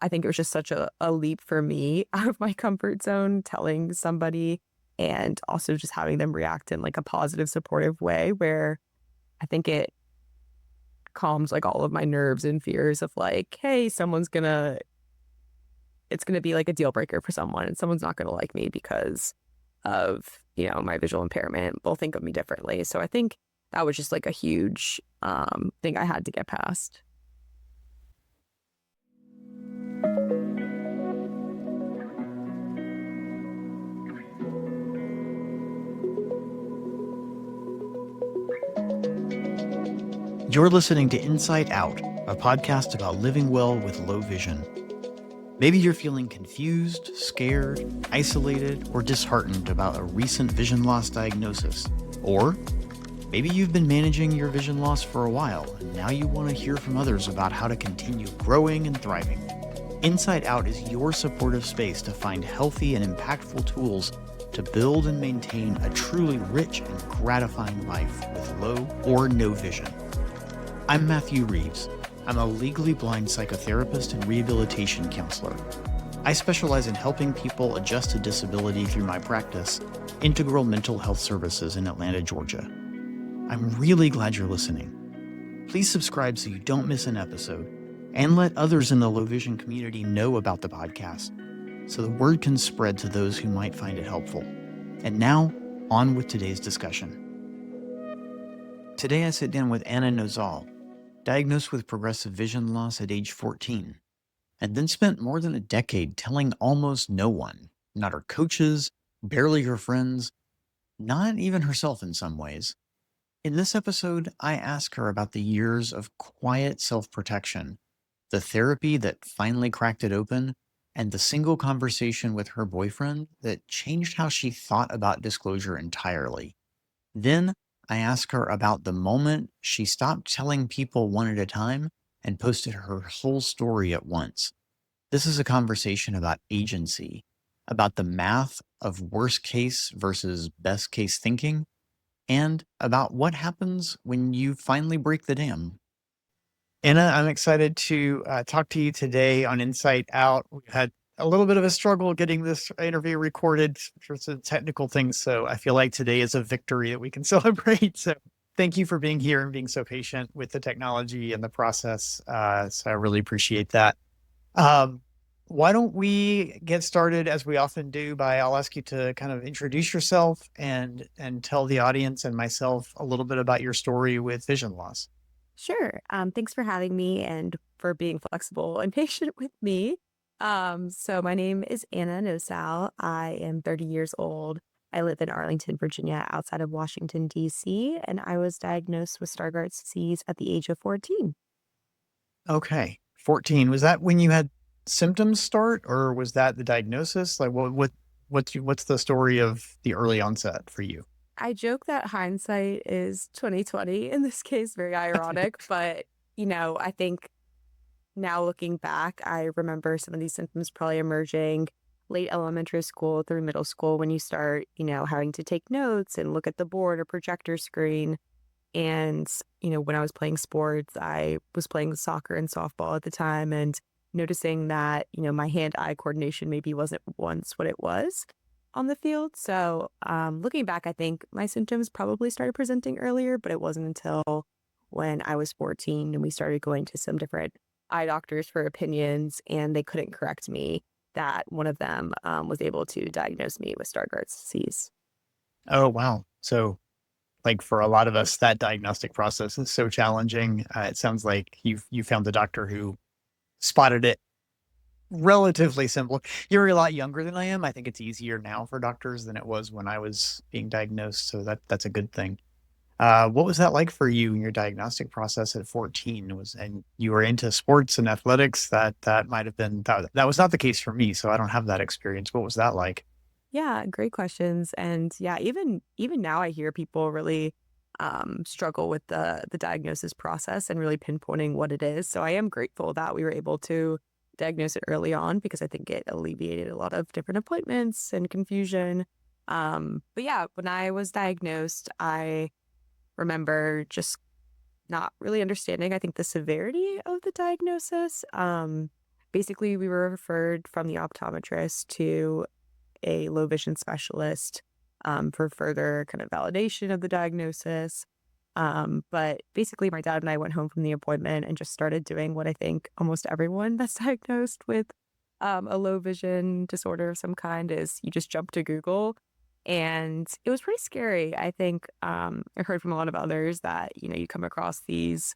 I think it was just such a leap for me out of my comfort zone, telling somebody and also just having them react in like a positive, supportive way where I think it calms like all of my nerves and fears of like, hey, it's gonna be like a deal breaker for someone and someone's not gonna like me because of, my visual impairment. They'll think of me differently. So I think that was just like a huge thing I had to get past. You're listening to Inside Out, a podcast about living well with low vision. Maybe you're feeling confused, scared, isolated, or disheartened about a recent vision loss diagnosis. Or maybe you've been managing your vision loss for a while, and now you want to hear from others about how to continue growing and thriving. Inside Out is your supportive space to find healthy and impactful tools to build and maintain a truly rich and gratifying life with low or no vision. I'm Matthew Reeves. I'm a legally blind psychotherapist and rehabilitation counselor. I specialize in helping people adjust to disability through my practice, Integral Mental Health Services in Atlanta, Georgia. I'm really glad you're listening. Please subscribe so you don't miss an episode, and let others in the low vision community know about the podcast so the word can spread to those who might find it helpful. And now, on with today's discussion. Today I sit down with Ana Nosal, diagnosed with progressive vision loss at age 14, and then spent more than a decade telling almost no one, not her coaches, barely her friends, not even herself in some ways. In this episode, I ask her about the years of quiet self-protection, the therapy that finally cracked it open, and the single conversation with her boyfriend that changed how she thought about disclosure entirely. Then I ask her about the moment she stopped telling people one at a time and posted her whole story at once. This is a conversation about agency, about the math of worst case versus best case thinking, and about what happens when you finally break the dam. Anna, I'm excited to talk to you today on Insight Out. We've had a little bit of a struggle getting this interview recorded for some technical things, so I feel like today is a victory that we can celebrate. So thank you for being here and being so patient with the technology and the process. So I really appreciate that. Um, why don't we get started as we often do by I'll ask you to kind of introduce yourself and tell the audience and myself a little bit about your story with vision loss. Sure. Thanks for having me and for being flexible and patient with me. So my name is Ana Nosal. I am 30 years old. I live in Arlington, Virginia, outside of Washington, D.C., and I was diagnosed with Stargardt's disease at the age of 14. Okay. 14. Was that when you had symptoms start, or was that the diagnosis? Like what's the story of the early onset for you? I joke that hindsight is 2020 in this case, very ironic, but I think now looking back, I remember some of these symptoms probably emerging late elementary school through middle school when you start, having to take notes and look at the board or projector screen. And, when I was playing sports, I was playing soccer and softball at the time and noticing that, my hand-eye coordination maybe wasn't once what it was on the field. So looking back, I think my symptoms probably started presenting earlier, but it wasn't until when I was 14 and we started going to some different eye doctors for opinions and they couldn't correct me that one of them was able to diagnose me with Stargardt's disease. Oh, wow. So like for a lot of us, that diagnostic process is so challenging. It sounds like you found the doctor who spotted it relatively simple. You're a lot younger than I am. I think it's easier now for doctors than it was when I was being diagnosed. So that's a good thing. What was that like for you in your diagnostic process at 14? And you were into sports and athletics. That might have been that was not the case for me. So I don't have that experience. What was that like? Yeah, great questions. And yeah, even now I hear people really struggle with the diagnosis process and really pinpointing what it is. So I am grateful that we were able to diagnose it early on because I think it alleviated a lot of different appointments and confusion. But yeah, when I was diagnosed, I remember just not really understanding, I think, the severity of the diagnosis. basically we were referred from the optometrist to a low vision specialist for further kind of validation of the diagnosis. But basically, my dad and I went home from the appointment and just started doing what I think almost everyone that's diagnosed with a low vision disorder of some kind is you just jump to Google. And it was pretty scary. I think I heard from a lot of others that, you come across these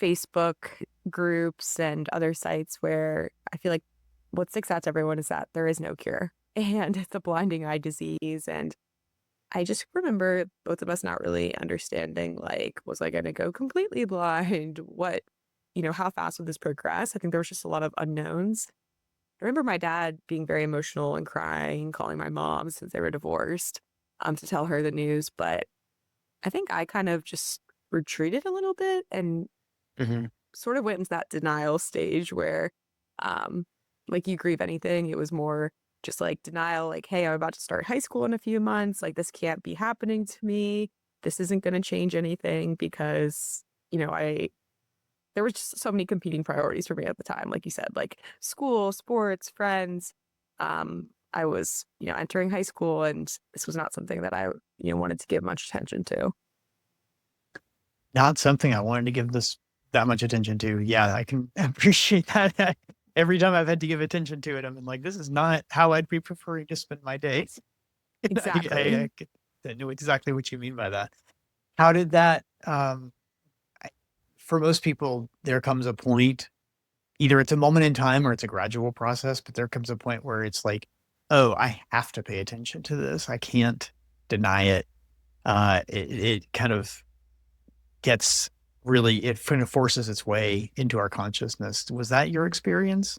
Facebook groups and other sites where I feel like what sticks out to everyone is that there is no cure and it's a blinding eye disease. And I just remember both of us not really understanding, like, was I going to go completely blind? How fast would this progress? I think there was just a lot of unknowns. I remember my dad being very emotional and crying, calling my mom since they were divorced, to tell her the news. But I think I kind of just retreated a little bit and Hmm. sort of went into that denial stage where, um, like you grieve anything. It was more just like denial, like, hey, I'm about to start high school in a few months. Like, this can't be happening to me. This isn't going to change anything because, there was just so many competing priorities for me at the time. Like you said, like school, sports, friends. I was, entering high school and this was not something that I, wanted to give much attention to. Not something I wanted to give this that much attention to. Yeah, I can appreciate that. Every time I've had to give attention to it, I'm like, this is not how I'd be preferring to spend my days. Exactly. I know exactly what you mean by that. How did that, I, for most people, there comes a point, either it's a moment in time or it's a gradual process, but there comes a point where it's like, oh, I have to pay attention to this. I can't deny it. It kind of gets it kind of forces its way into our consciousness. Was that your experience?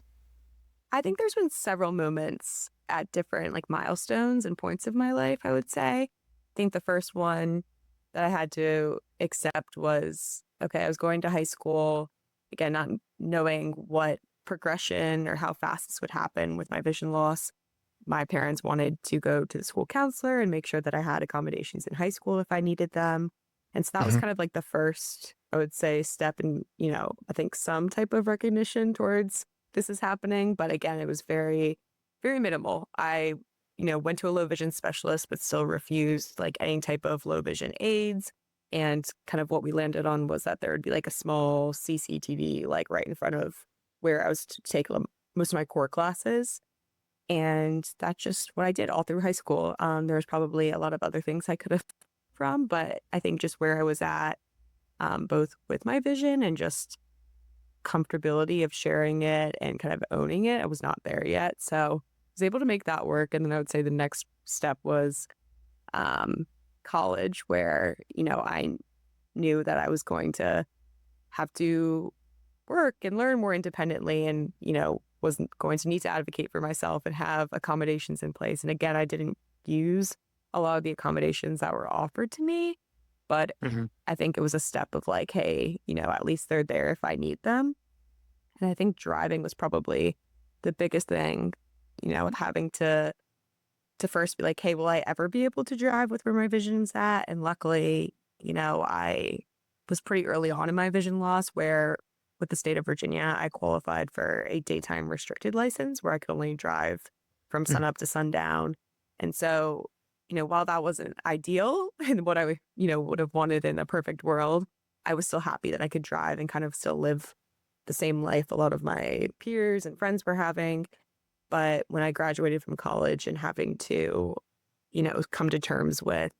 I think there's been several moments at different like milestones and points of my life, I would say. I think the first one that I had to accept was okay, I was going to high school, again, not knowing what progression or how fast this would happen with my vision loss. My parents wanted to go to the school counselor and make sure that I had accommodations in high school if I needed them. And so that was Mhm. kind of like the first, I would say, step in, I think some type of recognition towards this is happening. But again, it was very, very minimal. I, went to a low vision specialist, but still refused like any type of low vision aids. And kind of what we landed on was that there would be like a small CCTV, like right in front of where I was to take most of my core classes. And that's just what I did all through high school. There was probably a lot of other things I could have from, but I think just where I was at, both with my vision and just comfortability of sharing it and kind of owning it, I was not there yet. So I was able to make that work. And then I would say the next step was um, college, where, I knew that I was going to have to work and learn more independently and, wasn't going to need to advocate for myself and have accommodations in place. And again, I didn't use a lot of the accommodations that were offered to me, but Mhm. I think it was a step of like, hey, at least they're there if I need them. And I think driving was probably the biggest thing, having to first be like, hey, will I ever be able to drive with where my vision's at? And luckily, I was pretty early on in my vision loss where with the state of Virginia, I qualified for a daytime restricted license where I could only drive from Mm. sunup to sundown. And so, while that wasn't ideal and what I, would have wanted in a perfect world, I was still happy that I could drive and kind of still live the same life a lot of my peers and friends were having. But when I graduated from college and having to, come to terms with,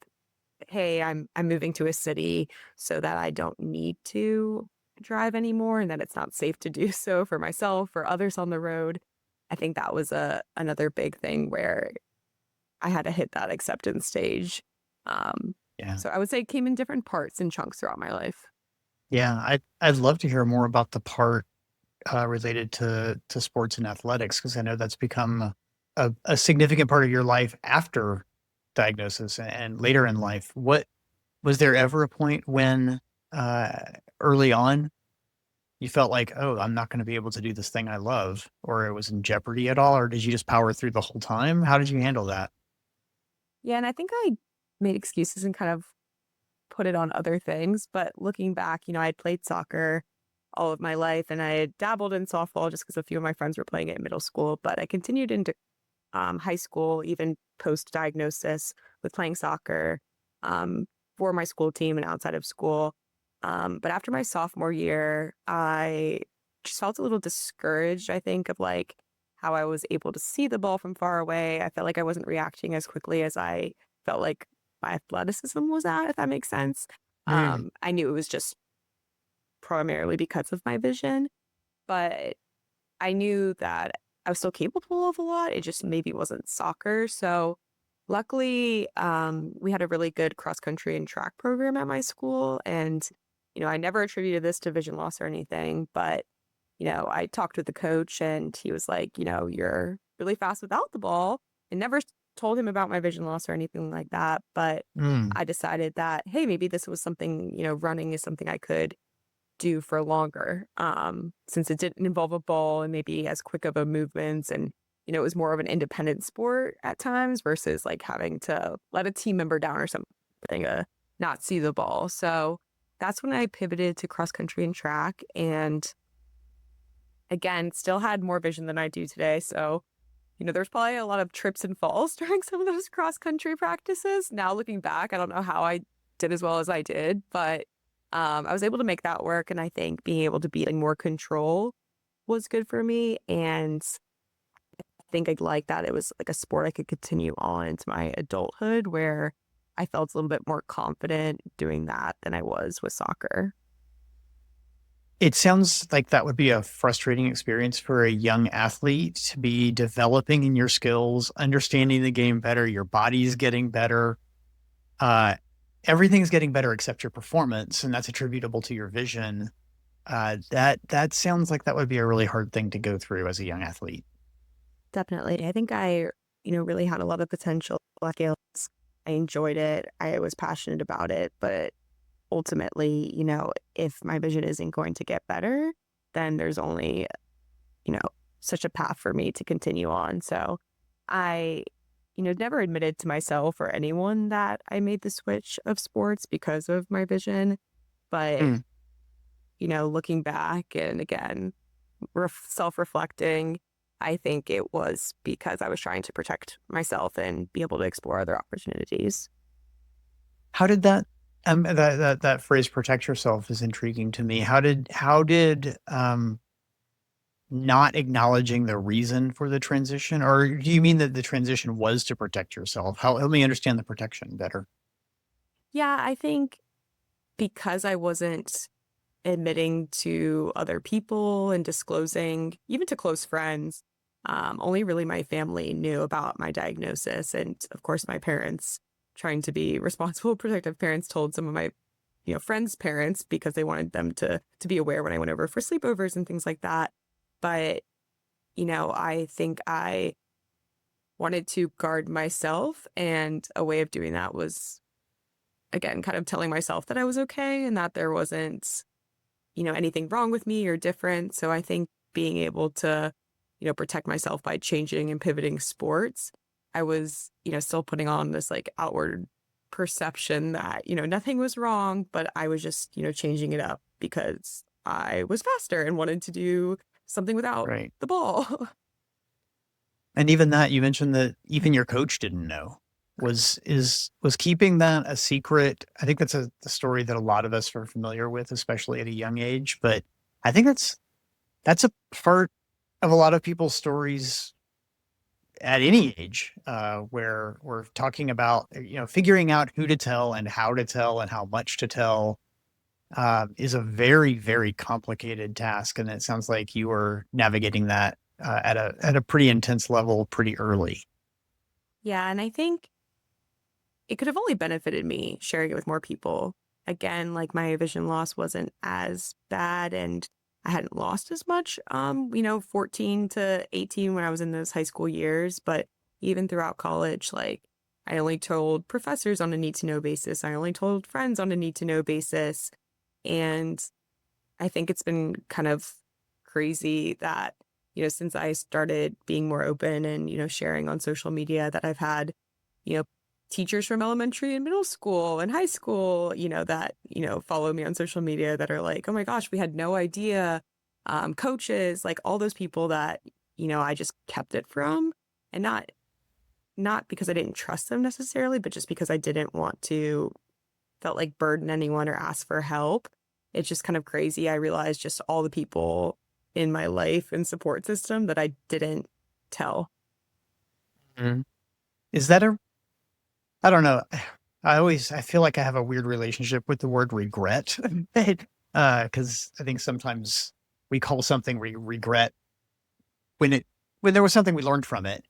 hey, I'm moving to a city so that I don't need to drive anymore and that it's not safe to do so for myself or others on the road. I think that was a another big thing where I had to hit that acceptance stage. Um, Yeah. so I would say it came in different parts and chunks throughout my life. Yeah. I'd love to hear more about the part related to sports and athletics because I know that's become a significant part of your life after diagnosis and later in life. What was there ever a point when uh, early on you felt like, oh, I'm not going to be able to do this thing I love, or it was in jeopardy at all, or did you just power through the whole time? How did you handle that? Yeah, and I think I made excuses and kind of put it on other things. But looking back, I had played soccer all of my life. And I had dabbled in softball just because a few of my friends were playing it in middle school, but I continued into high school, even post diagnosis, with playing soccer um, for my school team and outside of school. But after my sophomore year, I just felt a little discouraged, I think, of like how I was able to see the ball from far away. I felt like I wasn't reacting as quickly as I felt like my athleticism was at, if that makes sense. Mm. I knew it was just primarily because of my vision, but I knew that I was still capable of a lot. It just maybe wasn't soccer. So luckily, we had a really good cross country and track program at my school. And, I never attributed this to vision loss or anything, but, I talked with the coach and he was like, you're really fast without the ball. And never told him about my vision loss or anything like that. But Mm. I decided that, hey, maybe this was something, running is something I could do for longer, since it didn't involve a ball and maybe as quick of a movements and it was more of an independent sport at times versus like having to let a team member down or something to not see the ball. So that's when I pivoted to cross country and track, and again still had more vision than I do today. So there's probably a lot of trips and falls during some of those cross country practices. Now looking back, I don't know how I did as well as I did, but I was able to make that work. And I think being able to be in more control was good for me. And I think I like that it was like a sport I could continue on into my adulthood where I felt a little bit more confident doing that than I was with soccer. It sounds like that would be a frustrating experience for a young athlete to be developing in your skills, understanding the game better, your body's getting better. Uh, Everything's getting better except your performance, and that's attributable to your vision. That sounds like that would be a really hard thing to go through as a young athlete. Definitely. I think I, really had a lot of potential skills. I enjoyed it. I was passionate about it, but ultimately, if my vision isn't going to get better, then there's only, you know, such a path for me to continue on. So I, never admitted to myself or anyone that I made the switch of sports because of my vision. But, Mm. looking back and again, self reflecting, I think it was because I was trying to protect myself and be able to explore other opportunities. How did that phrase "protect yourself" is intriguing to me. How did not acknowledging the reason for the transition, or do you mean that the transition was to protect yourself? Help me understand the protection better. Yeah, I think because I wasn't admitting to other people and disclosing, even to close friends. Only really my family knew about my diagnosis. And of course, my parents, trying to be responsible, protective parents, told some of my, friends' parents because they wanted them to be aware when I went over for sleepovers and things like that. But, I think I wanted to guard myself. And a way of doing that was, again, kind of telling myself that I was okay and that there wasn't anything wrong with me or different. So I think being able to, protect myself by changing and pivoting sports, I was, still putting on this like outward perception that, nothing was wrong, but I was just, changing it up because I was faster and wanted to do something without Right. the ball. And even that, you mentioned that even your coach didn't know. Was keeping that a secret? I think that's the story that a lot of us are familiar with, especially at a young age. But I think that's a part of a lot of people's stories at any age, where we're talking about, figuring out who to tell and how much to tell, is a very, very complicated task. And it sounds like you were navigating that at a pretty intense level pretty early. Yeah. And I think it could have only benefited me sharing it with more people. Again, like my vision loss wasn't as bad and I hadn't lost as much, 14 to 18 when I was in those high school years. But even throughout college, like I only told professors on a need to know basis. I only told friends on a need to know basis. And I think it's been kind of crazy that, since I started being more open and, sharing on social media that I've had, you know, teachers from elementary and middle school and high school, that, follow me on social media that are like, oh my gosh, we had no idea. Coaches, like all those people that, I just kept it from, and not because I didn't trust them necessarily, but just because I didn't want to felt like burden anyone or ask for help. It's just kind of crazy. I realized just all the people in my life and support system that I didn't tell. Mhm. Is that a, I don't know. I feel like I have a weird relationship with the word regret. Cause I think sometimes we call something regret when when there was something we learned from it.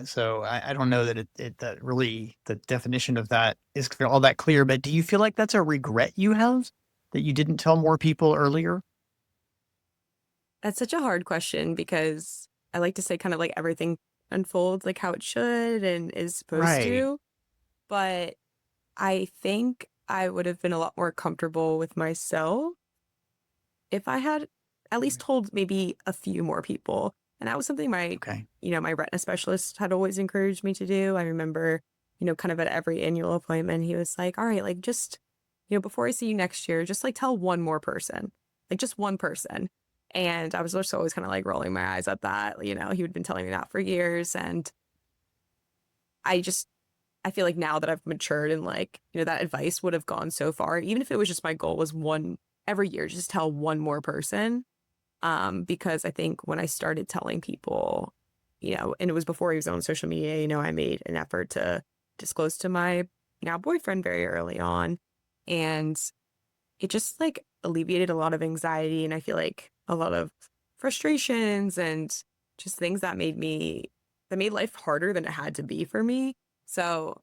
So I don't know that that really the definition of that is all that clear, but do you feel like that's a regret you have that you didn't tell more people earlier? That's such a hard question because I like to say kind of like everything unfolds like how it should and is supposed Right. to. But I think I would have been a lot more comfortable with myself if I had at least Mm. told maybe a few more people. And that was something Okay. my retina specialist had always encouraged me to do. I remember, kind of at every annual appointment, he was like, all right, like just, before I see you next year, just like tell one more person, like just one person. And I was just always kind of like rolling my eyes at that. He had been telling me that for years. And I just, I feel like now that I've matured and like, that advice would have gone so far, even if it was just my goal was one every year, just tell one more person. Because I think when I started telling people, and it was before he was on social media, I made an effort to disclose to my now boyfriend very early on. And it just like alleviated a lot of anxiety and I feel like a lot of frustrations and just things that made life harder than it had to be for me. So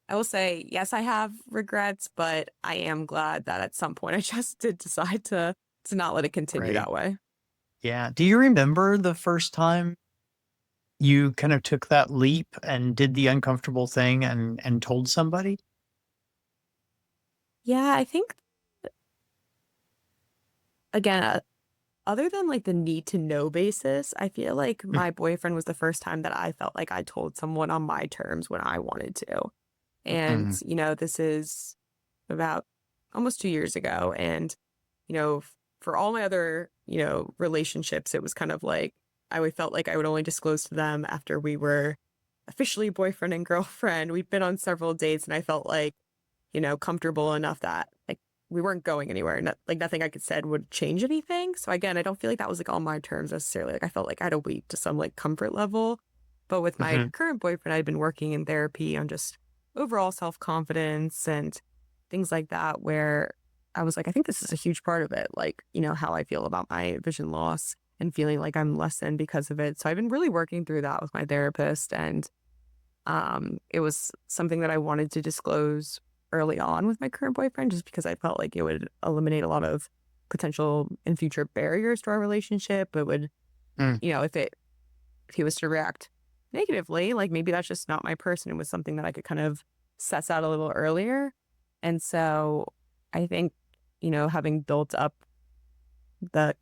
I will say, yes, I have regrets, but I am glad that at some point I just did decide to not let it continue Right. that way. Yeah. Do you remember the first time you kind of took that leap and did the uncomfortable thing and told somebody? Yeah, I think again, other than like the need to know basis, I feel like Mm. my boyfriend was the first time that I felt like I told someone on my terms when I wanted to. And, Mm. this is about almost 2 years ago. And, for all my other, relationships, it was kind of like felt like I would only disclose to them after we were officially boyfriend and girlfriend. We'd been on several dates and I felt like, comfortable enough that like we weren't going anywhere. Like nothing I could said would change anything. So again, I don't feel like that was like on my terms necessarily. Like I felt like I had to wait to some like comfort level. But with my Mhm. current boyfriend, I'd been working in therapy on just overall self confidence and things like that, where I was like, I think this is a huge part of it. Like, how I feel about my vision loss and feeling like I'm less than because of it. So I've been really working through that with my therapist. And it was something that I wanted to disclose early on with my current boyfriend just because I felt like it would eliminate a lot of potential and future barriers to our relationship. It would, Mm. if he was to react negatively, like maybe that's just not my person. It was something that I could kind of suss out a little earlier. And so I think, having built up the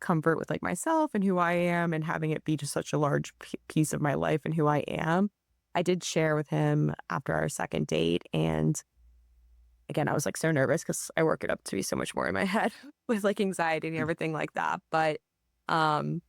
comfort with like myself and who I am and having it be just such a large piece of my life and who I am, I did share with him after our second date. And again, I was like so nervous because I work it up to be so much more in my head with like anxiety and Mm. everything like that. But um,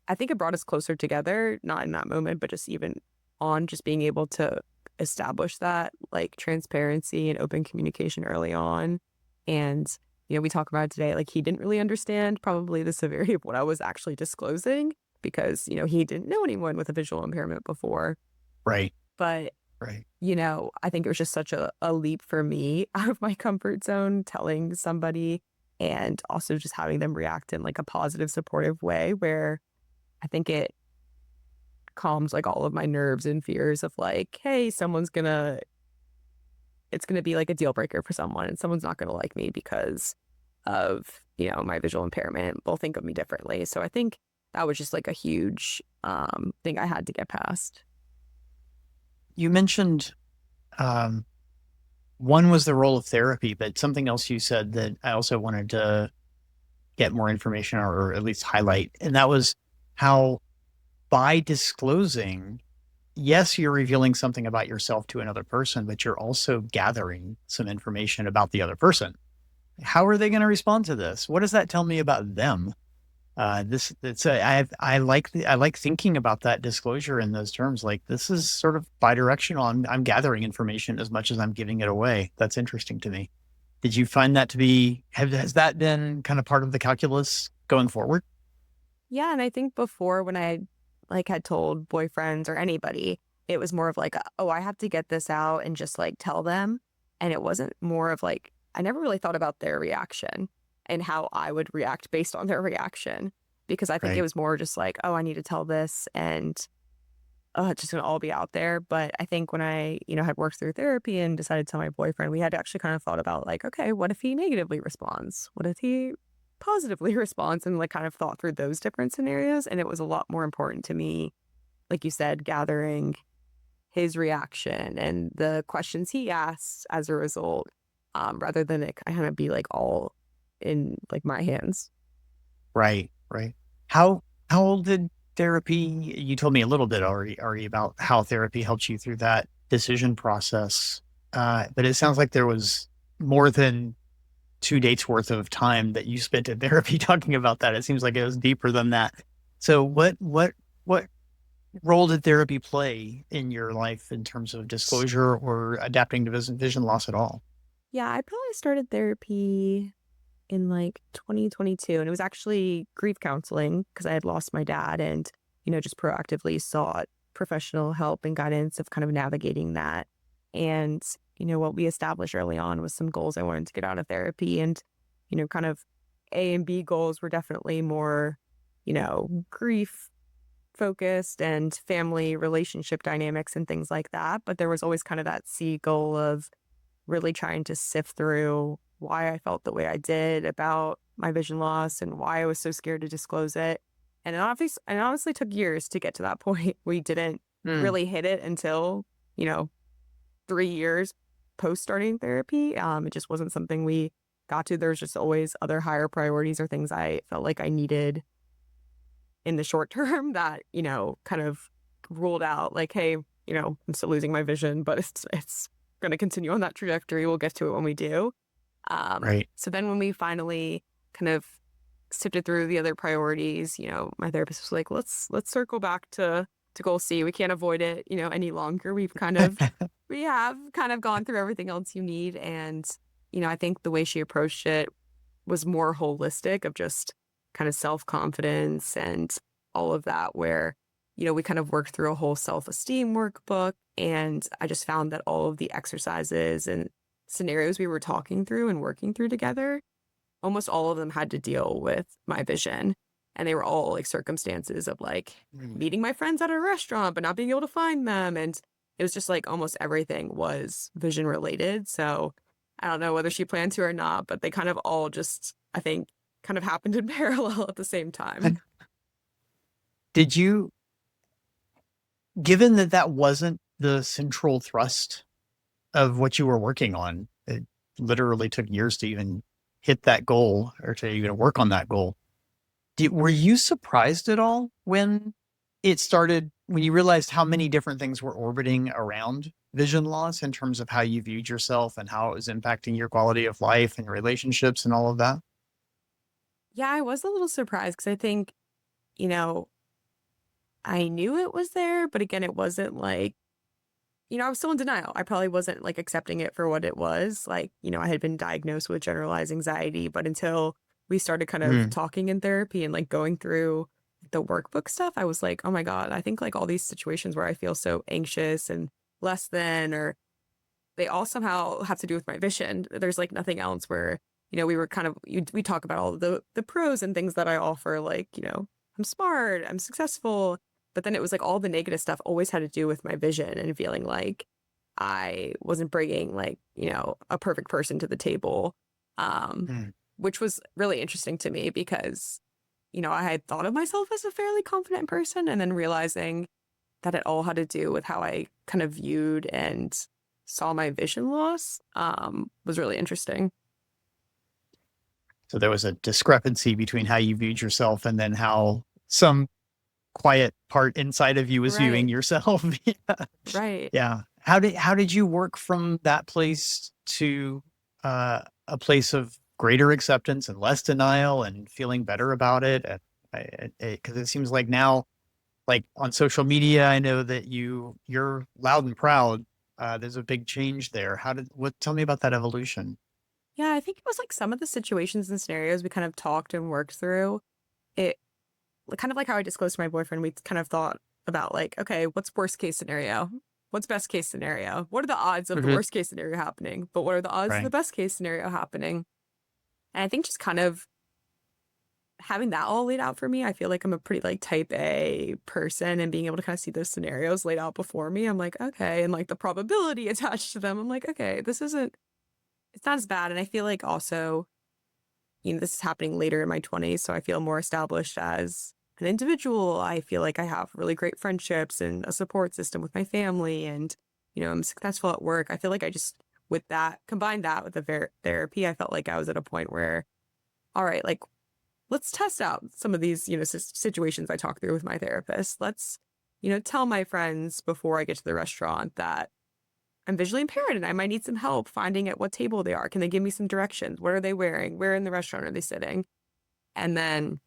I think it brought us closer together, not in that moment, but just even on just being able to establish that like transparency and open communication early on. And, we talk about it today, like he didn't really understand probably the severity of what I was actually disclosing because, he didn't know anyone with a visual impairment before. Right. But, Right. I think it was just such a leap for me out of my comfort zone telling somebody and also just having them react in like a positive, supportive way where I think it calms like all of my nerves and fears of like, hey, it's gonna be like a deal breaker for someone and someone's not gonna like me because of, my visual impairment. They'll think of me differently. So I think that was just like a huge thing I had to get past. You mentioned um, one was the role of therapy, but something else you said that I also wanted to get more information or at least highlight, and that was how by disclosing yes, you're revealing something about yourself to another person, but you're also gathering some information about the other person. How are they going to respond to this? What does that tell me about them? This it's a, I like thinking about that disclosure in those terms. Like this is sort of bidirectional. I'm gathering information as much as I'm giving it away. That's interesting to me. Did you find that to be has that been kind of part of the calculus going forward? Yeah, and I think before when I like had told boyfriends or anybody, it was more of like, oh, I have to get this out and just like tell them. And it wasn't more of like, I never really thought about their reaction and how I would react based on their reaction. Because I think it Right. was more just like, oh, I need to tell this and it's just gonna all be out there. But I think when I, had worked through therapy and decided to tell my boyfriend, we had actually kind of thought about like, okay, what if he negatively responds? What if he positively responds? And like kind of thought through those different scenarios. And it was a lot more important to me, like you said, gathering his reaction and the questions he asks as a result, rather than it kind of be like all in like my hands. Right. Right. How old did therapy? You told me a little bit already about how therapy helped you through that decision process. But it sounds like there was more than 2 dates worth of time that you spent in therapy talking about that. It seems like it was deeper than that. So what role did therapy play in your life in terms of disclosure or adapting to vision loss at all? Yeah, I probably started therapy in like 2022, and it was actually grief counseling because I had lost my dad and, just proactively sought professional help and guidance of kind of navigating that. And, what we established early on was some goals I wanted to get out of therapy. And, kind of A and B goals were definitely more, grief focused and family relationship dynamics and things like that. But there was always kind of that C goal of really trying to sift through why I felt the way I did about my vision loss and why I was so scared to disclose it. And it honestly took years to get to that point. We didn't Mm, really hit it until, you know, 3 years post starting therapy. It just wasn't something we got to. There's just always other higher priorities or things I felt like I needed in the short term that, kind of ruled out like, hey, I'm still losing my vision, but it's going to continue on that trajectory. We'll get to it when we do. right. So then when we finally kind of sifted through the other priorities, my therapist was like, let's circle back to goal C. We can't avoid it, any longer. We have kind of gone through everything else you need. And, I think the way she approached it was more holistic of just kind of self-confidence and all of that, where, we kind of worked through a whole self-esteem workbook. And I just found that all of the exercises and scenarios we were talking through and working through together, almost all of them had to deal with my vision. And they were all like circumstances of like Mm. meeting my friends at a restaurant, but not being able to find them. And it was just like almost everything was vision related. So I don't know whether she planned to or not, but they kind of all just, I think, kind of happened in parallel at the same time. Did you, given that that wasn't the central thrust of what you were working on, it literally took years to even hit that goal or to even work on that goal. Were you surprised at all when it started, when you realized how many different things were orbiting around vision loss in terms of how you viewed yourself and how it was impacting your quality of life and your relationships and all of that? Yeah, I was a little surprised because I think, you know, I knew it was there, but again, it wasn't like, I was still in denial. I probably wasn't like accepting it for what it was. Like, I had been diagnosed with generalized anxiety, but until we started kind of Mm, talking in therapy and like going through the workbook stuff, I was like, oh my God, I think like all these situations where I feel so anxious and less than, or they all somehow have to do with my vision. There's like nothing else where, we were kind of, we talk about all the pros and things that I offer, like, I'm smart, I'm successful. But then it was like all the negative stuff always had to do with my vision and feeling like I wasn't bringing like, a perfect person to the table. Um, mm. which was really interesting to me because, I had thought of myself as a fairly confident person and then realizing that it all had to do with how I kind of viewed and saw my vision loss, was really interesting. So there was a discrepancy between how you viewed yourself and then how some quiet part inside of you was viewing Right. yourself. Yeah. Right. Yeah. How did you work from that place to a place of greater acceptance and less denial and feeling better about it? Because it seems like now, like on social media, I know that you're loud and proud. There's a big change there. Tell me about that evolution. Yeah, I think it was like some of the situations and scenarios we kind of talked and worked through. It kind of like how I disclosed to my boyfriend, we kind of thought about like, okay, what's worst case scenario? What's best case scenario? What are the odds of the Hmm. worst case scenario happening? But what are the odds of the Right. best case scenario happening? And I think just kind of having that all laid out for me, I feel like I'm a pretty like type A person and being able to kind of see those scenarios laid out before me, I'm like, okay. And like the probability attached to them, I'm like, okay, it's not as bad. And I feel like also, this is happening later in my 20s. So I feel more established as an individual. I feel like I have really great friendships and a support system with my family. And, I'm successful at work. I feel like I just, with that, combined that with the therapy, I felt like I was at a point where, all right, like, let's test out some of these, situations I talk through with my therapist. Let's, tell my friends before I get to the restaurant that I'm visually impaired and I might need some help finding at what table they are. Can they give me some directions? What are they wearing? Where in the restaurant are they sitting? And then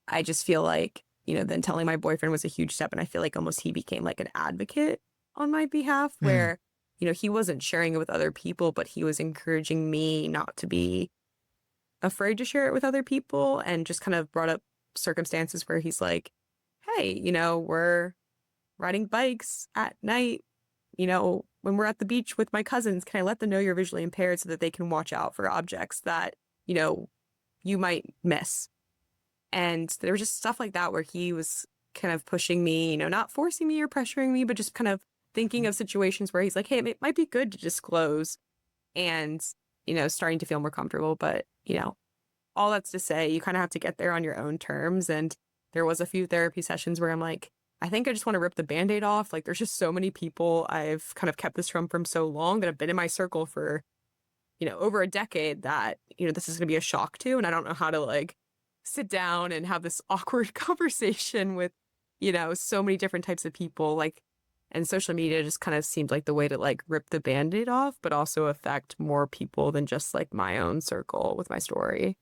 I just feel like, then telling my boyfriend was a huge step. And I feel like almost he became like an advocate on my behalf Mm. where, he wasn't sharing it with other people, but he was encouraging me not to be afraid to share it with other people and just kind of brought up circumstances where he's like, hey, we're riding bikes at night, when we're at the beach with my cousins, can I let them know you're visually impaired so that they can watch out for objects that, you might miss? And there was just stuff like that where he was kind of pushing me, not forcing me or pressuring me, but just kind of thinking of situations where he's like, hey, it might be good to disclose and, starting to feel more comfortable. But, all that's to say, you kind of have to get there on your own terms. And there was a few therapy sessions where I'm like, I think I just want to rip the band-aid off. Like, there's just so many people I've kind of kept this from so long that have been in my circle for, over a decade that, this is going to be a shock to. And I don't know how to like sit down and have this awkward conversation with, so many different types of people. Like, and social media just kind of seemed like the way to like rip the band-aid off, but also affect more people than just like my own circle with my story.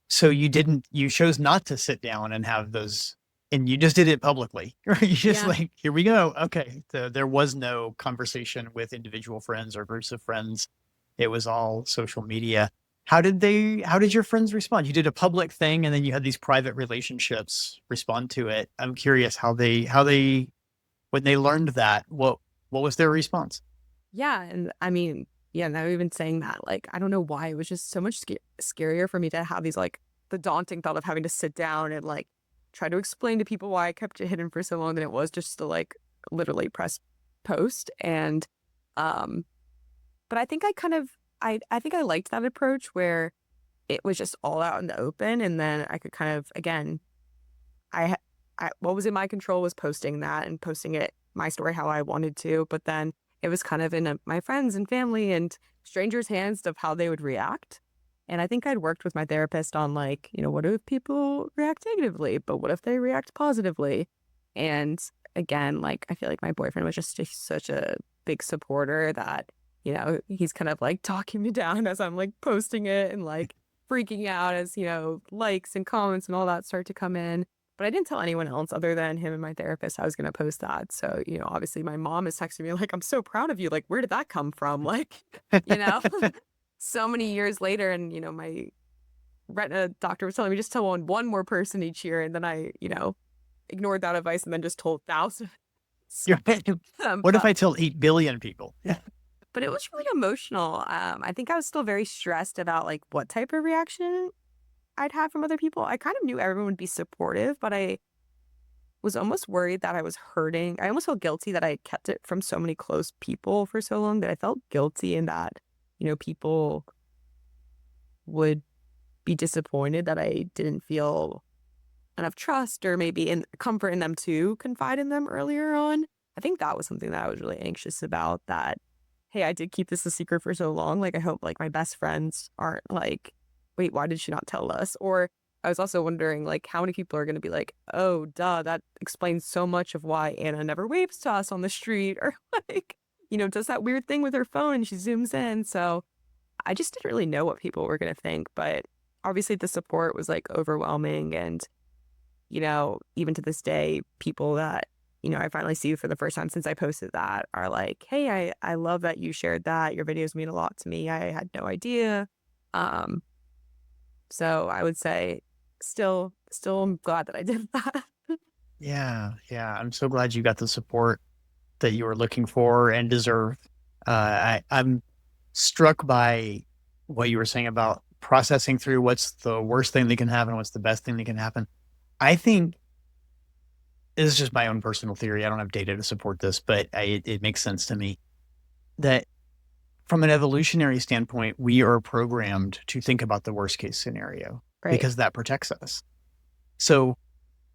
So you chose not to sit down and have those, and you just did it publicly, right? You just Yeah. like, here we go. Okay. So there was no conversation with individual friends or groups of friends. It was all social media. How did your friends respond? You did a public thing and then you had these private relationships respond to it. I'm curious when they learned that, what was their response? Yeah. And I mean, yeah, now even saying that, like, I don't know why it was just so much scarier for me to have these, like, the daunting thought of having to sit down and, like, try to explain to people why I kept it hidden for so long than it was just to, like, literally press post. And, um, but I think I kind of, I think I liked that approach where it was just all out in the open. And then I could kind of, again, I, what was in my control was posting that and posting it, my story, how I wanted to. But then it was kind of in my friends and family and strangers' hands of how they would react. And I think I'd worked with my therapist on like, what if people react negatively, but what if they react positively? And again, like, I feel like my boyfriend was just such a big supporter that, he's kind of like talking me down as I'm like posting it and like freaking out as, likes and comments and all that start to come in. But I didn't tell anyone else other than him and my therapist I was going to post that. So, obviously my mom is texting me like, I'm so proud of you. Like, where did that come from? Like, you know, so many years later. And, my retina doctor was telling me just tell one more person each year. And then I, ignored that advice and then just told thousands. You're right. What if But I tell 8 billion people? but it was really emotional. I think I was still very stressed about like what type of reaction I'd have from other people. I kind of knew everyone would be supportive, but I was almost worried that I was hurting. I almost felt guilty that I had kept it from so many close people for so long that I felt guilty in that, people would be disappointed that I didn't feel enough trust or maybe in comfort in them to confide in them earlier on. I think that was something that I was really anxious about that, hey, I did keep this a secret for so long. Like, I hope like my best friends aren't like, wait, why did she not tell us? Or I was also wondering, like, how many people are going to be like, oh, duh, that explains so much of why Anna never waves to us on the street, or like, does that weird thing with her phone and she zooms in. So I just didn't really know what people were going to think, but obviously the support was like overwhelming. And, even to this day, people that, I finally see for the first time since I posted that are like, hey, I love that you shared that. Your videos mean a lot to me. I had no idea. Um, so I would say still I'm glad that I did that. Yeah, yeah. I'm so glad you got the support that you were looking for and deserve. I'm struck by what you were saying about processing through what's the worst thing that can happen, what's the best thing that can happen. I think this is just my own personal theory. I don't have data to support this, but it makes sense to me that from an evolutionary standpoint, we are programmed to think about the worst case scenario Right. because that protects us. So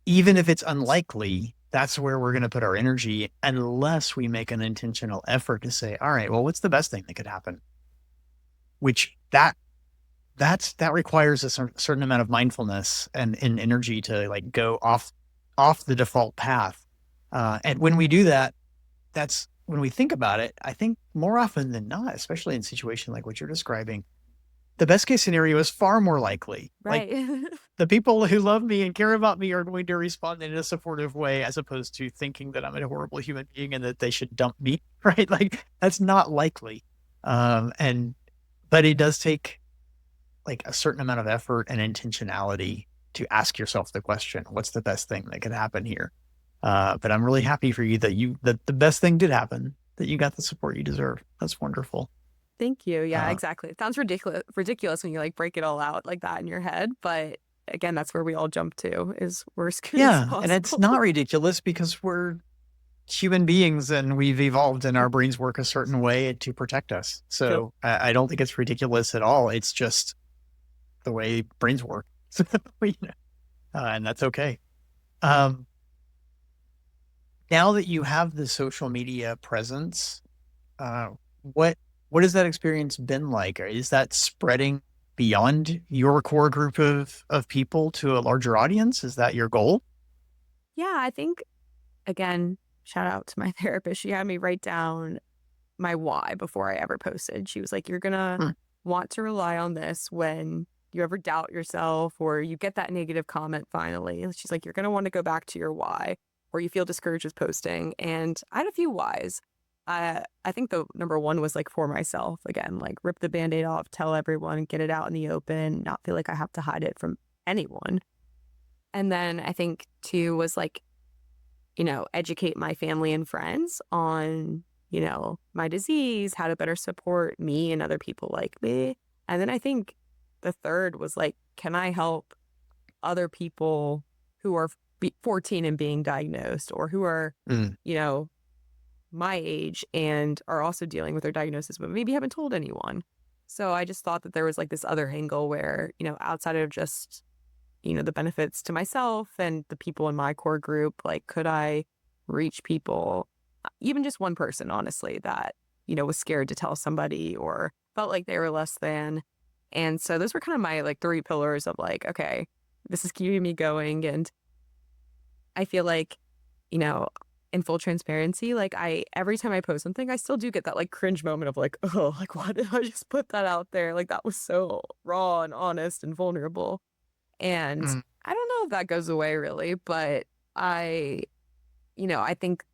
even if it's unlikely, that's where we're going to put our energy unless we make an intentional effort to say, all right, well, what's the best thing that could happen? Which that requires a certain amount of mindfulness and energy to like go off the default path. And when we do that, that's when we think about it, I think more often than not, especially in a situation like what you're describing, the best case scenario is far more likely. Like Right. the people who love me and care about me are going to respond in a supportive way as opposed to thinking that I'm a horrible human being and that they should dump me, right? Like that's not likely. And but it does take like a certain amount of effort and intentionality to ask yourself the question, what's the best thing that could happen here? But I'm really happy for you that the best thing did happen, that you got the support you deserve. That's wonderful. Thank you. Yeah, Uh, exactly. It sounds ridiculous when you like break it all out like that in your head, but again, that's where we all jump to is worst case yeah, and it's possible. not ridiculous because we're human beings and we've evolved and our brains work a certain way to protect us. Yep. So I don't think it's ridiculous at all. It's just the way brains work. So, and that's okay. Um, Now that you have the social media presence, uh, what what has that experience been like? Or is that spreading beyond your core group of people to a larger audience? Is that your goal? Yeah, I think again, shout out to my therapist. She had me write down my why before I ever posted. She was like, you're gonna Hmm. want to rely on this when you ever doubt yourself or you get that negative comment finally. She's like, you're gonna want to go back to your why or you feel discouraged with posting. And I had a few whys. I think the number one was like for myself again, like rip the band-aid off, tell everyone, get it out in the open, not feel like I have to hide it from anyone. And then I think two was like, educate my family and friends on, my disease, how to better support me and other people like me. And then I think the third was like, can I help other people who are 14 and being diagnosed or who are, Mm. you know, my age and are also dealing with their diagnosis, but maybe haven't told anyone. So I just thought that there was like this other angle where, outside of just the benefits to myself and the people in my core group, like, could I reach people, even just one person, honestly, that, was scared to tell somebody or felt like they were less than. And so those were kind of my like three pillars of like, okay, this is keeping me going. And I feel like, you know, in full transparency, like every time I post something, I still do get that like cringe moment of like, oh, like, why did I just put that out there? Like, that was so raw and honest and vulnerable. And Mm. I don't know if that goes away really, but I, I think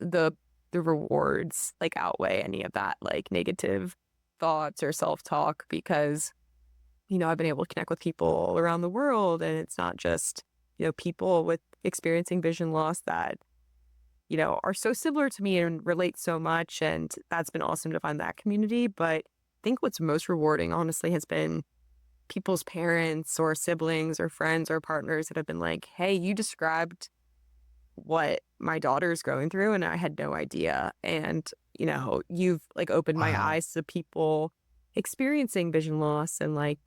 the the rewards like outweigh any of that like negative thoughts or self-talk because, I've been able to connect with people around the world and it's not just, people with experiencing vision loss that, are so similar to me and relate so much. And that's been awesome to find that community. But I think what's most rewarding, honestly, has been people's parents or siblings or friends or partners that have been like, hey, you described what my daughter's going through and I had no idea. And, you've like opened my Wow. eyes to people experiencing vision loss. And like,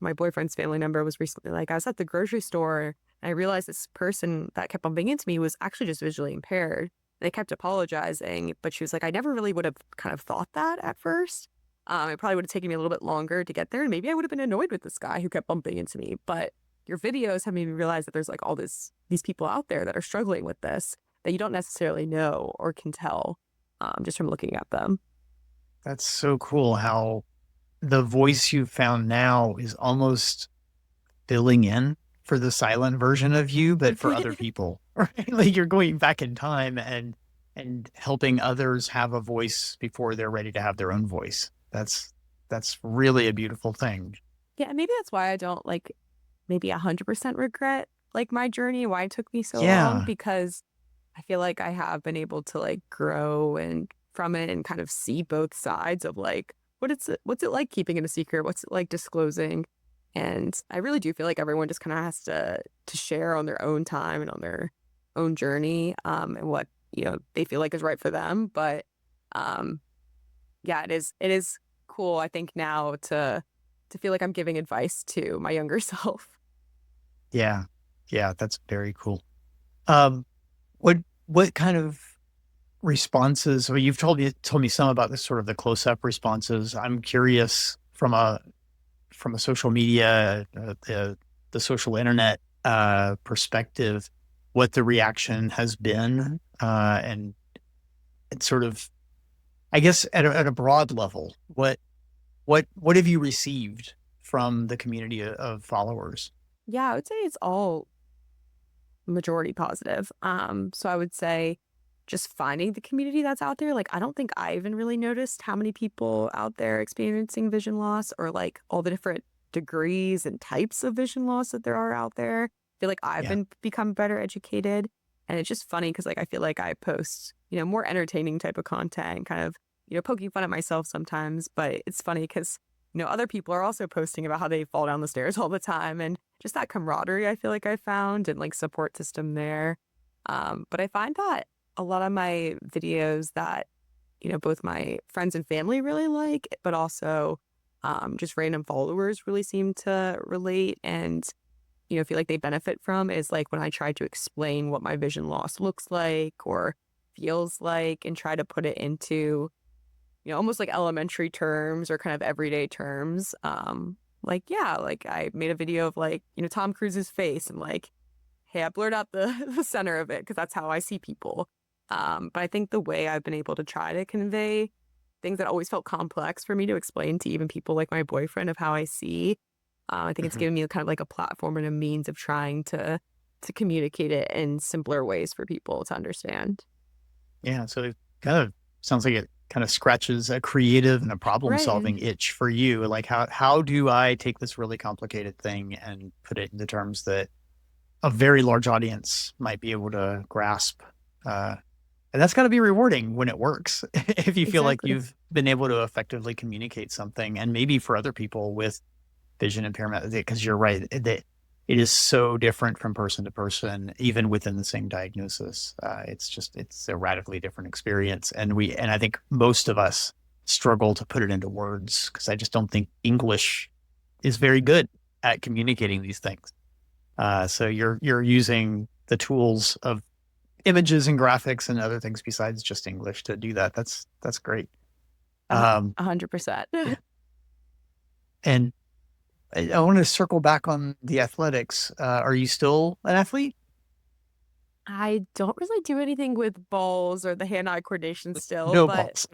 my boyfriend's family member was recently like, I was at the grocery store and I realized this person that kept bumping into me was actually just visually impaired. They kept apologizing, but she was like, I never really would have kind of thought that at first. It probably would have taken me a little bit longer to get there. And maybe I would have been annoyed with this guy who kept bumping into me. But your videos have made me realize that there's like all these people out there that are struggling with this that you don't necessarily know or can tell just from looking at them. That's so cool how the voice you found now is almost filling in for the silent version of you, but for other people, right? Like you're going back in time and helping others have a voice before they're ready to have their own voice. That's really a beautiful thing. Yeah, and maybe that's why I don't like maybe 100% regret like my journey, why it took me so long, Yeah. because I feel like I have been able to like grow and from it and kind of see both sides of like what's it like keeping it a secret? What's it like disclosing? And I really do feel like everyone just kind of has to share on their own time and on their own journey and what, they feel like is right for them. But um yeah, it is cool I think now to feel like I'm giving advice to my younger self. Yeah. Yeah, that's very cool. Um, what what kind of responses, well, you've told me some about this sort of the close-up responses. I'm curious from a social media, the social internet perspective, what the reaction has been, and it's sort of, I guess, at a broad level, what have you received from the community of followers? Yeah, I would say it's all majority positive. So I would say just finding the community that's out there. Like, I don't think I even really noticed how many people out there experiencing vision loss or like all the different degrees and types of vision loss that there are out there. I feel like I've Yeah, become better educated. And it's just funny because like I feel like I post, more entertaining type of content, kind of, poking fun at myself sometimes. But it's funny because, other people are also posting about how they fall down the stairs all the time. And just that camaraderie I feel like I found and like support system there. But I find that a lot of my videos that, both my friends and family really like, but also just random followers really seem to relate and, feel like they benefit from is like when I try to explain what my vision loss looks like or feels like and try to put it into, almost like elementary terms or kind of everyday terms. Like, yeah, like I made a video of like, Tom Cruise's face and like, hey, I blurred out the, the center of it because that's how I see people. But I think the way I've been able to try to convey things that always felt complex for me to explain to even people like my boyfriend of how I see, I think it's mhm, given me kind of like a platform and a means of trying to communicate it in simpler ways for people to understand. yeah. So it kind of sounds like it kind of scratches a creative and a problem Right. solving itch for you. Like how do I take this really complicated thing and put it into terms that a very large audience might be able to grasp? Uh, and that's got to be rewarding when it works. If you feel like Exactly. you've been able to effectively communicate something, and maybe for other people with vision impairment, because you're right, that it is so different from person to person, even within the same diagnosis. It's a radically different experience, and I think most of us struggle to put it into words because I just don't think English is very good at communicating these things. So you're using the tools of images and graphics and other things besides just English to do that. That's great. Uh, Um, 100%. yeah, and I want to circle back on the athletics. Are you still an athlete? I don't really do anything with balls or the hand-eye coordination still, No but balls.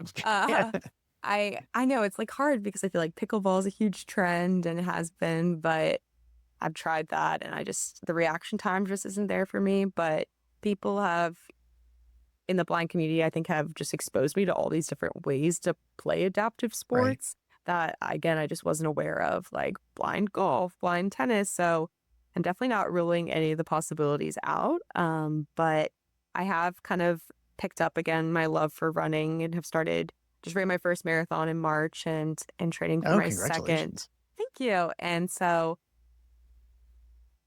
Yeah. uh, I know it's like hard because I feel like pickleball is a huge trend and it has been, but I've tried that and the reaction time just isn't there for me. But people have in the blind community, I think, have just exposed me to all these different ways to play adaptive Right. sports that, again, I just wasn't aware of, like blind golf, blind tennis. So I'm definitely not ruling any of the possibilities out. But I have kind of picked up again my love for running and have started just ran my first marathon in March and training for Oh, my second. congratulations. Thank you. And so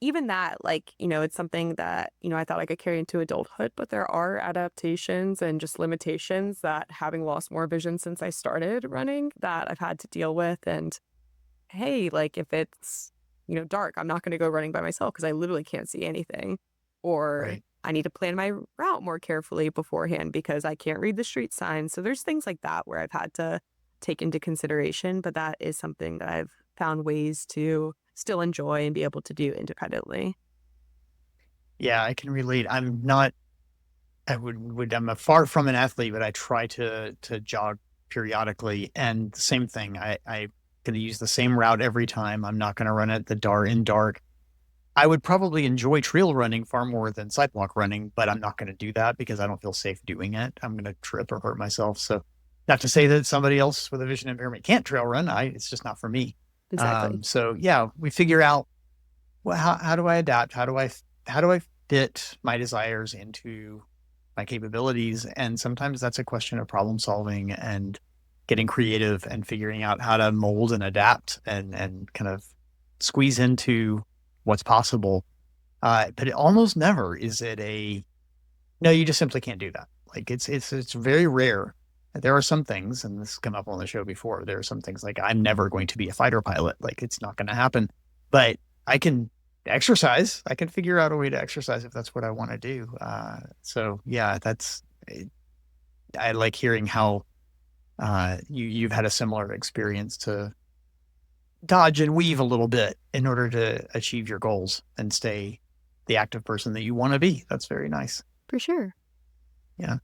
even that, like, it's something that, I thought I could carry into adulthood, but there are adaptations and just limitations that having lost more vision since I started running that I've had to deal with. And hey, like if it's, dark, I'm not going to go running by myself because I literally can't see anything. Or Right. I need to plan my route more carefully beforehand because I can't read the street signs. So there's things like that where I've had to take into consideration, but that is something that I've found ways to still enjoy and be able to do independently. Yeah, I can relate. I'm not I'm a far from an athlete, but I try to jog periodically. And the same thing. I gonna use the same route every time. I'm not gonna run at the dark. I would probably enjoy trail running far more than sidewalk running, but I'm not gonna do that because I don't feel safe doing it. I'm gonna trip or hurt myself. So not to say that somebody else with a vision impairment can't trail run. It's just not for me. Exactly. So yeah, we figure out, well, how do I adapt? How do I fit my desires into my capabilities? And sometimes that's a question of problem solving and getting creative and figuring out how to mold and adapt and kind of squeeze into what's possible. But it almost never is it a no, you just simply can't do that. Like it's very rare. There are some things, and this has come up on the show before. There are some things like I'm never going to be a fighter pilot. Like it's not going to happen. But I can exercise. I can figure out a way to exercise if that's what I want to do. So yeah, I like hearing how you've had a similar experience to dodge and weave a little bit in order to achieve your goals and stay the active person that you want to be. That's very nice. For sure. Yeah.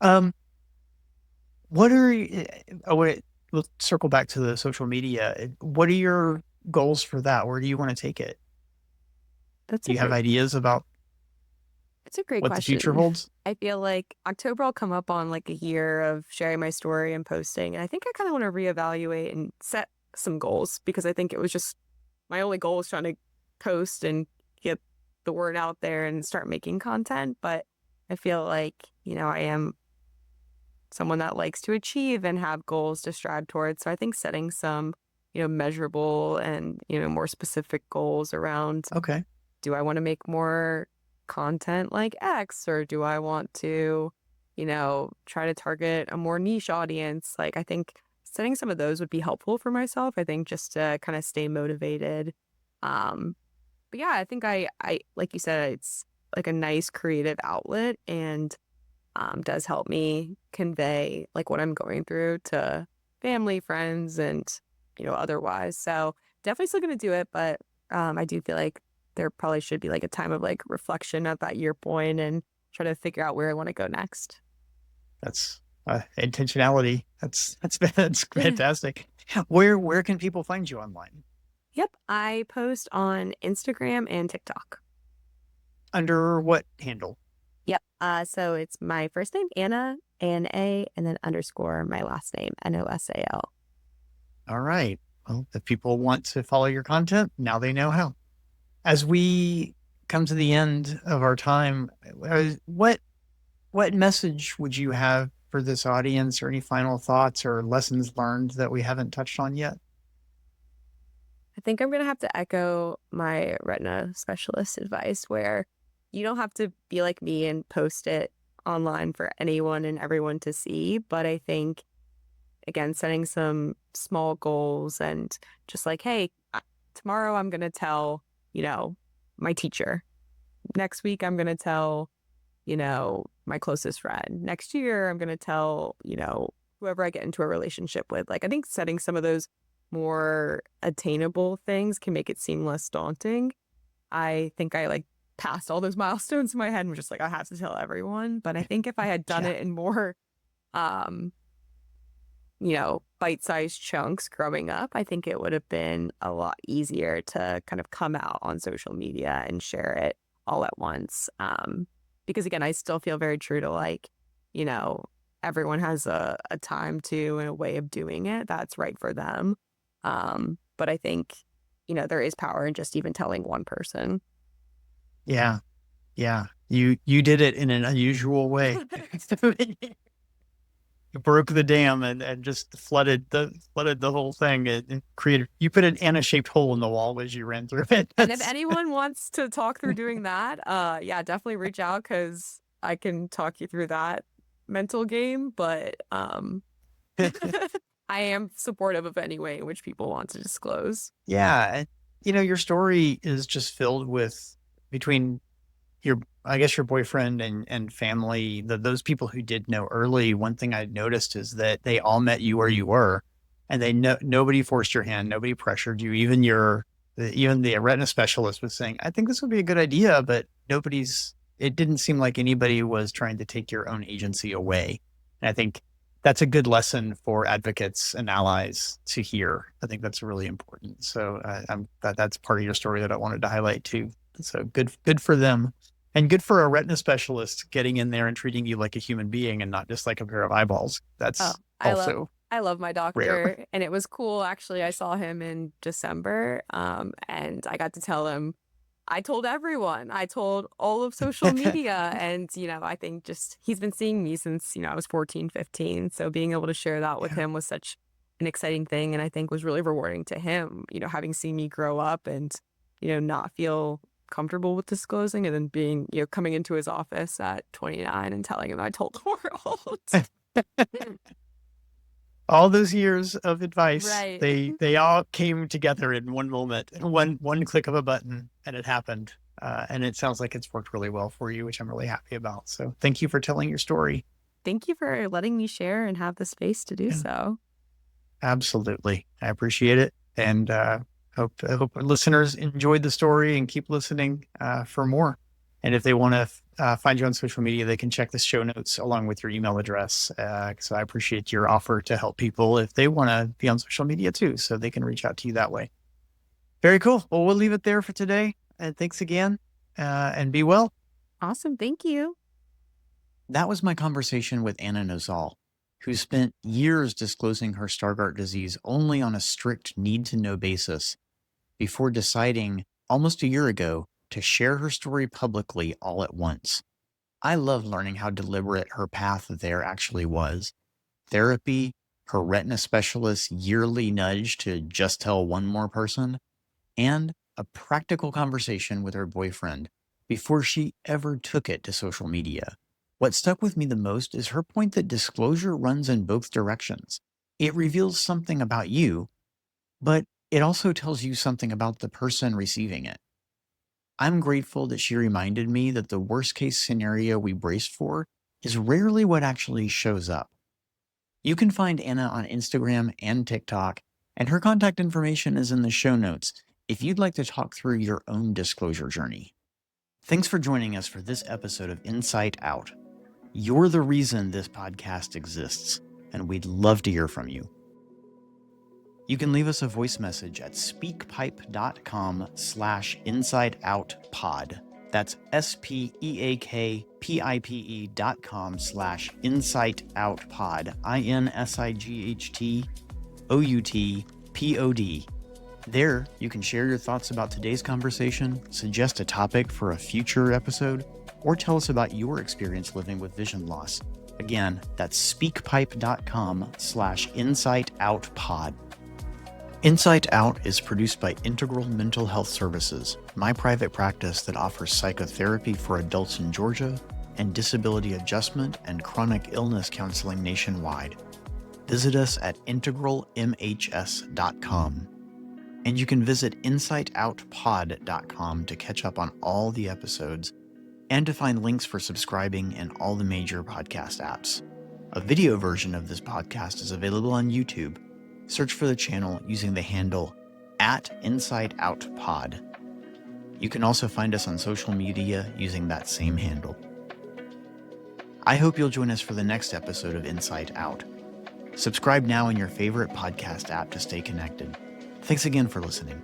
Um, what are oh wait, let's circle back to the social media. What are your goals for that? Where do you want to take it? That's Do a you have great ideas about It's a great what the future question. holds? I feel like October will come up on like a year of sharing my story and posting. And I think I kind of want to reevaluate and set some goals because I think it was just my only goal was trying to post and get the word out there and start making content. But I feel like, I am someone that likes to achieve and have goals to strive towards. So I think setting some, measurable and, more specific goals around, Okay. do I want to make more content like X or do I want to, try to target a more niche audience? Like, I think setting some of those would be helpful for myself. I think just to kind of stay motivated. Um, but yeah, I think like you said, it's like a nice creative outlet and does help me convey like what I'm going through to family, friends, and, otherwise. So definitely still going to do it. But I do feel like there probably should be like a time of like reflection at that year point and try to figure out where I want to go next. That's intentionality. That's fantastic. Where can people find you online? Yep. I post on Instagram and TikTok. Under what handle? Yep. So it's my first name, Anna, A-N-A, and then underscore my last name, Nosal. All right. Well, if people want to follow your content, now they know how. As we come to the end of our time, what message would you have for this audience, or any final thoughts or lessons learned that we haven't touched on yet? I think I'm going to have to echo my retina specialist advice where you don't have to be like me and post it online for anyone and everyone to see. But I think, again, setting some small goals and just like, hey, tomorrow I'm going to tell, my teacher. Next week, I'm going to tell, my closest friend. Next year, I'm going to tell, whoever I get into a relationship with. Like, I think setting some of those more attainable things can make it seem less daunting. I think I like passed all those milestones in my head and was just like, I have to tell everyone. But I think if I had done Yeah. it in more, um, bite-sized chunks growing up, I think it would have been a lot easier to kind of come out on social media and share it all at once. Because again, I still feel very true to like, you know, everyone has a time to and a way of doing it that's right for them. But I think, there is power in just even telling one person. Yeah. Yeah. You did it in an unusual way. You broke the dam and just flooded the whole thing. It created, you put an Anna shaped hole in the wall as you ran through it. And if anyone wants to talk through doing that, yeah, definitely reach out because I can talk you through that mental game. But I am supportive of any way in which people want to disclose. Yeah. Your story is just filled with, between your, I guess, your boyfriend and family, those people who did know early. One thing I noticed is that they all met you where you were, and nobody forced your hand, nobody pressured you. Even your Even the retina specialist was saying, I think this would be a good idea, but it didn't seem like anybody was trying to take your own agency away. And I think that's a good lesson for advocates and allies to hear. I think that's really important. So that's part of your story that I wanted to highlight too. So good for them, and good for a retina specialist getting in there and treating you like a human being and not just like a pair of eyeballs. Oh, That's also I love my rare. doctor, and it was cool. Actually, I saw him in December, and I got to tell him I told everyone. I told all of social media. And, I think just he's been seeing me since, I was 14, 15. So being able to share that with Yeah. him was such an exciting thing. And I think was really rewarding to him, having seen me grow up and, not feel comfortable with disclosing, and then being, coming into his office at 29 and telling him I told the world. All those years of advice, Right. they all came together in one moment, one click of a button, and it happened. And it sounds like it's worked really well for you, which I'm really happy about. So thank you for telling your story. Thank you for letting me share and have the space to do Yeah, so. absolutely. I appreciate it. And I hope listeners enjoyed the story and keep listening for more. And if they want to find you on social media, they can check the show notes along with your email address. So I appreciate your offer to help people if they want to be on social media too, so they can reach out to you that way. Very cool. Well, we'll leave it there for today. And thanks again, and be well. Awesome. Thank you. That was my conversation with Ana Nosal, who spent years disclosing her Stargardt disease only on a strict need-to-know basis before deciding almost a year ago to share her story publicly all at once. I love learning how deliberate her path there actually was. Therapy, her retina specialist's yearly nudge to just tell one more person, and a practical conversation with her boyfriend before she ever took it to social media. What stuck with me the most is her point that disclosure runs in both directions. It reveals something about you, but it also tells you something about the person receiving it. I'm grateful that she reminded me that the worst case scenario we braced for is rarely what actually shows up. You can find Ana on Instagram and TikTok, and her contact information is in the show notes if you'd like to talk through your own disclosure journey. Thanks for joining us for this episode of Insight Out. You're the reason this podcast exists, and we'd love to hear from you. You can leave us a voice message at speakpipe.com/insideoutpod. That's speakpipe.com/insightoutpod. INSIGHTOUTPOD. There, you can share your thoughts about today's conversation, suggest a topic for a future episode, or tell us about your experience living with vision loss. Again, that's speakpipe.com/insightoutpod. Insight Out is produced by Integral Mental Health Services, my private practice that offers psychotherapy for adults in Georgia and disability adjustment and chronic illness counseling nationwide. Visit us at integralmhs.com. And you can visit insightoutpod.com to catch up on all the episodes and to find links for subscribing in all the major podcast apps. A video version of this podcast is available on YouTube. Search for the channel using the handle @InsightOutPod. You can also find us on social media using that same handle. I hope you'll join us for the next episode of Insight Out. Subscribe now in your favorite podcast app to stay connected. Thanks again for listening.